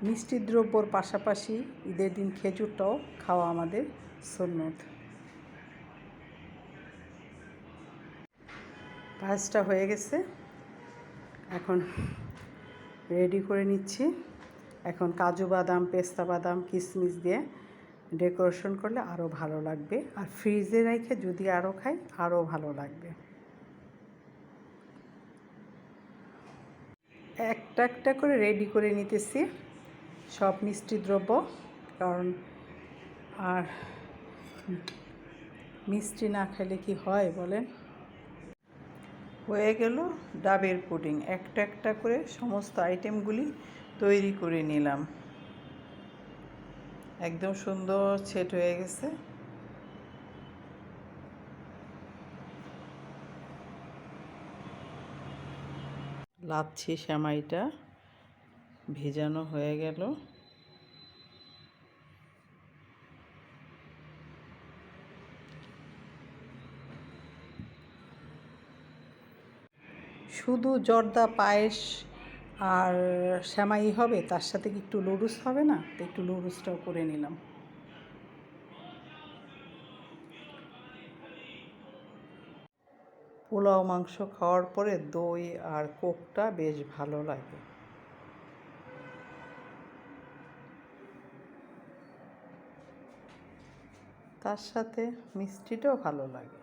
মিষ্টি দ্রব্যর পাশাপাশি ঈদের দিন খেজুরটাও খাওয়া আমাদের সুন্নত। পায়েসটা হয়ে গেছে, এখন রেডি করে নিচ্ছি। এখন কাজু বাদাম, পেস্তা বাদাম, কিশমিশ দিয়ে ডেকোরেশন করলে আরও ভালো লাগবে, আর ফ্রিজে রেখে যদি আরও খাই আরও ভালো লাগবে। একটা একটা করে রেডি করে নিতেছি সব মিষ্টি দ্রব্য, কারণ আর মিষ্টি না খেলে কি হয় বলেন। হয়ে গেল ডাবের পুডিং। একটা একটা করে সমস্ত আইটেমগুলি তৈরি করে নিলাম। একদম সুন্দর সেট হয়ে গেছে। লাচ্ছি সেমাইটা ভেজানো হয়ে গেল। শুধু জর্দা পায়েস আর সেমাই হবে, তার সাথে কি একটু নুডলস হবে না? তো একটু নুডলসটাও করে নিলাম। পোলাও মাংস খাওয়ার পরে দই আর কোকটা বেশ ভালো লাগে। তার সাথে মিষ্টিটাও ভালো লাগে।